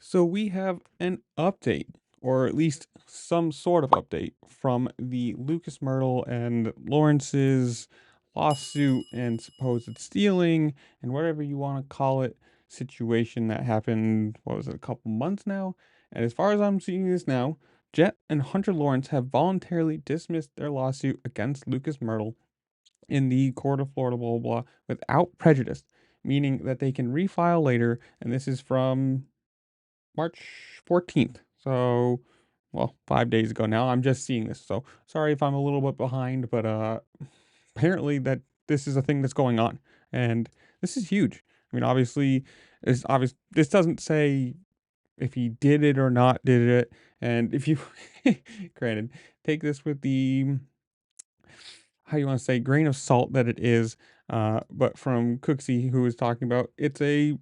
So we have an update, or at least some sort of update from the Lucas Mirtl and Lawrence's lawsuit and supposed stealing and whatever you want to call it situation that happened, what was it, a couple months now? And as far as I'm seeing this now, Jet and Hunter Lawrence have voluntarily dismissed their lawsuit against Lucas Mirtl in the court of Florida, blah, blah, blah, without prejudice, meaning that they can refile later. And this is from March 14th. So, well, 5 days ago now. I'm just seeing this. So sorry if I'm a little bit behind, but apparently that this is a thing that's going on. And this is huge. I mean, obviously, it's obvious this doesn't say if he did it or not did it. And if you granted, take this with the how you want to say grain of salt that it is. But from Cooksey, who was talking about it's a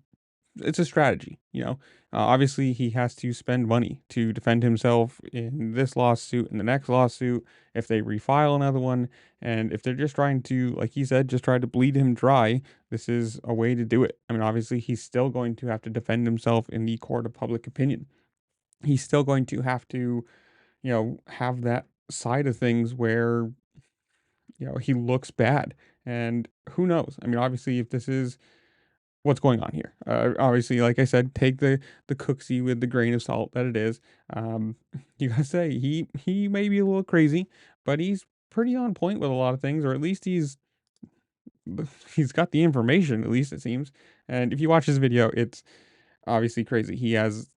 strategy, you know. Obviously, he has to spend money to defend himself in this lawsuit and the next lawsuit if they refile another one, and if they're just trying to, like he said, just try to bleed him dry. This is a way to do it. I mean, obviously, he's still going to have to defend himself in the court of public opinion. He's still going to have to, have that side of things where he looks bad, and who knows? I mean, obviously, if this is what's going on here. Obviously, like I said, take the Cooksey with the grain of salt that it is. Um, you gotta say he may be a little crazy, but he's pretty on point with a lot of things, or at least he's got the information. At least it seems. And if you watch his video, it's obviously crazy. He has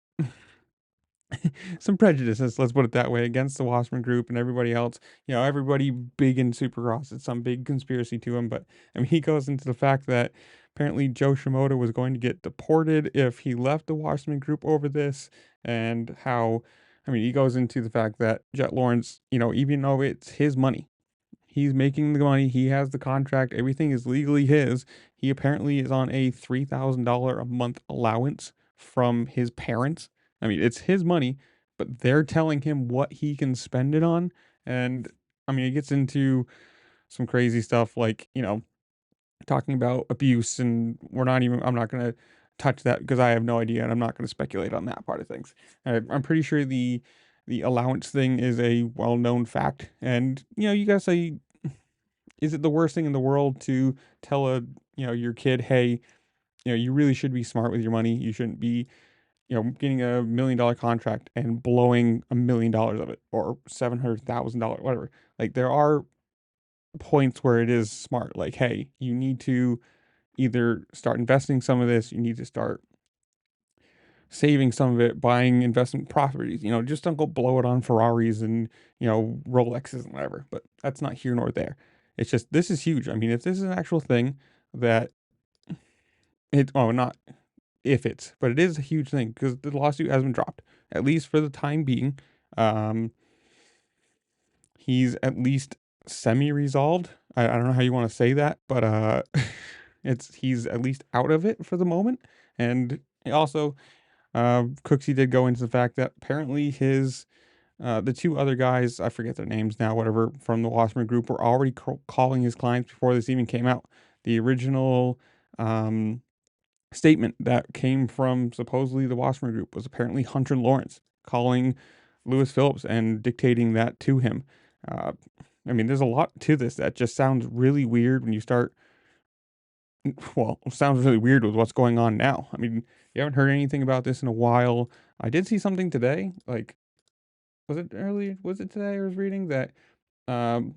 some prejudices, let's put it that way, against the Wasserman Group and everybody else. Everybody big in Supercross. It's some big conspiracy to him. But I mean, he goes into the fact that apparently Joe Shimoda was going to get deported if he left the Wasserman Group over this, and how, I mean, he goes into the fact that Jet Lawrence, even though it's his money, he's making the money, he has the contract, everything is legally his. He apparently is on a $3,000 a month allowance from his parents. I mean, it's his money, but they're telling him what he can spend it on. And I mean, it gets into some crazy stuff like, talking about abuse, and I'm not going to touch that because I have no idea, and I'm not going to speculate on that part of things. I'm pretty sure the allowance thing is a well-known fact, and you gotta say, is it the worst thing in the world to tell your kid, hey, you really should be smart with your money. You shouldn't be, getting $1 million contract and blowing $1 million of it, or $700,000, whatever. Like, there are points where it is smart. Like, hey, you need to either start investing some of this, you need to start saving some of it, buying investment properties. Just don't go blow it on Ferraris and, Rolexes and whatever. But that's not here nor there. It's just, this is huge. I mean, if this is an actual thing that not if it's, but it is a huge thing because the lawsuit has been dropped, at least for the time being. Um, he's at least semi-resolved. I don't know how you want to say that, but he's at least out of it for the moment. And also, Cooksey did go into the fact that apparently the two other guys, I forget their names now, whatever, from the Wasserman Group were already calling his clients before this even came out. The original statement that came from supposedly the Wasserman Group was apparently Hunter Lawrence calling Lewis Phillips and dictating that to him. Uh, I mean, there's a lot to this that just sounds really weird when you start. Well, it sounds really weird with what's going on now. I mean, you haven't heard anything about this in a while. I did see something today. Like, was it early? Was it today? I was reading that. Um,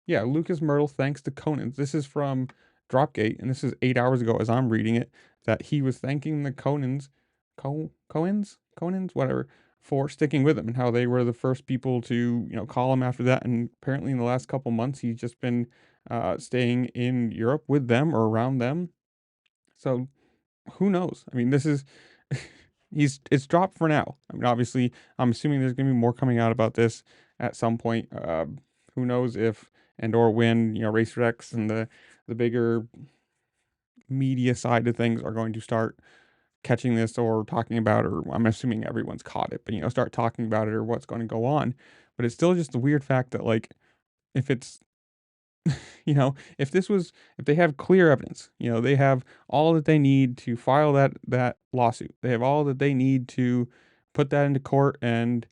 yeah, Lucas Mirtl thanks to Conan's. This is from Dropgate, and this is 8 hours ago as I'm reading it. That he was thanking the Conans, whatever, for sticking with him, and how they were the first people to call him after that. And apparently, in the last couple months, he's just been staying in Europe with them or around them. So who knows? I mean, this is it's dropped for now. I mean, obviously, I'm assuming there's gonna be more coming out about this at some point. Who knows if and or when Racer X and the bigger media side of things are going to start catching this or talking about it, or I'm assuming everyone's caught it, but start talking about it or what's going to go on. But it's still just the weird fact that, like, if it's If they have clear evidence, they have all that they need to file that lawsuit. They have all that they need to put that into court and,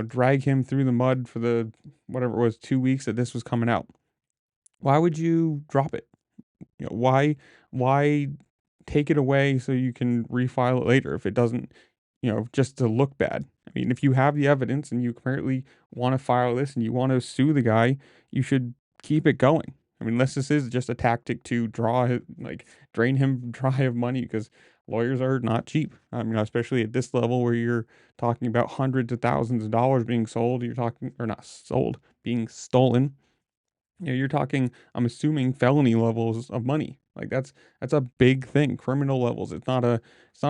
drag him through the mud for the whatever it was 2 weeks that this was coming out. Why would you drop it? Why take it away so you can refile it later if it doesn't, just to look bad? I mean, if you have the evidence and you apparently want to file this and you want to sue the guy, you should keep it going. I mean, unless this is just a tactic to drain him dry of money, because lawyers are not cheap. I mean, especially at this level where you're talking about hundreds of thousands of dollars being sold, you're talking, or not sold, being stolen. You're talking, I'm assuming, felony levels of money. Like that's a big thing, criminal levels. It's not a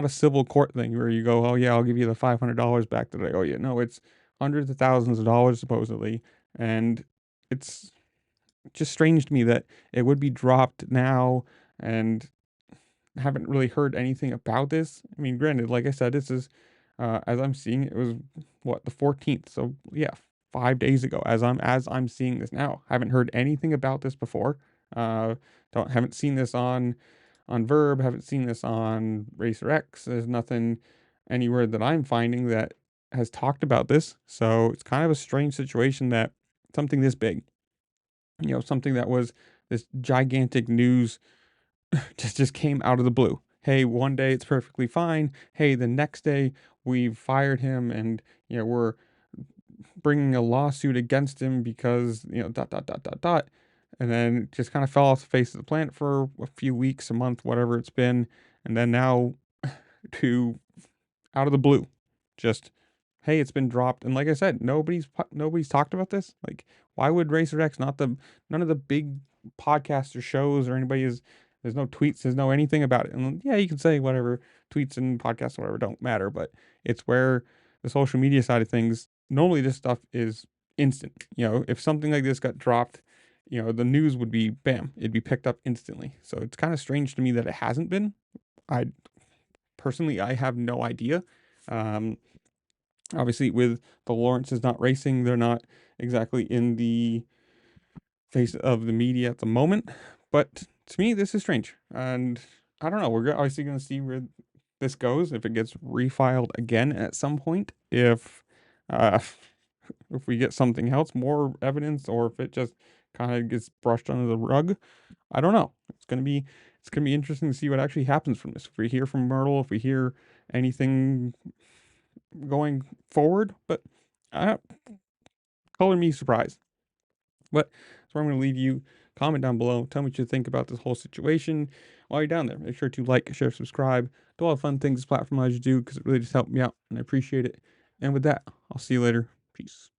civil court thing where you go, oh yeah, I'll give you the $500 back that I owe you. No, it's hundreds of thousands of dollars supposedly, and it's just strange to me that it would be dropped now, and haven't really heard anything about this. I mean, granted, like I said, this is, as I'm seeing it was what, the 14th. So yeah, 5 days ago. As I'm seeing this now, haven't heard anything about this before. Haven't seen this on Verb. Haven't seen this on Racer X. There's nothing anywhere that I'm finding that has talked about this. So it's kind of a strange situation that something this big, something that was this gigantic news just came out of the blue. Hey, one day it's perfectly fine. Hey, the next day we've fired him, and we're bringing a lawsuit against him because dot dot dot dot dot, and then it just kind of fell off the face of the planet for a few weeks, a month, whatever it's been, and then now to out of the blue, just hey, it's been dropped. And like I said, nobody's talked about this. Like, why would Racer X, none of the big podcaster shows or anybody is, there's no tweets, there's no anything about it. And yeah, you can say whatever, tweets and podcasts or whatever don't matter, but it's where the social media side of things, normally this stuff is instant. If something like this got dropped, the news would be bam, it'd be picked up instantly. So it's kind of strange to me that it hasn't been. I personally, I have no idea. Um, Obviously, with the Lawrences not racing, they're not exactly in the face of the media at the moment. But to me, this is strange. And I don't know. We're obviously going to see where this goes, if it gets refiled again at some point, uh, if we get something else, more evidence, or if it just kind of gets brushed under the rug. I don't know. It's gonna be interesting to see what actually happens from this. If we hear from Mirtl, if we hear anything going forward, but uh, color me surprised. But so I'm going to leave you. Comment down below. Tell me what you think about this whole situation. While you're down there, make sure to like, share, subscribe, do all the fun things this platform allows you to do, because it really just helped me out, and I appreciate it. And with that, I'll see you later. Peace.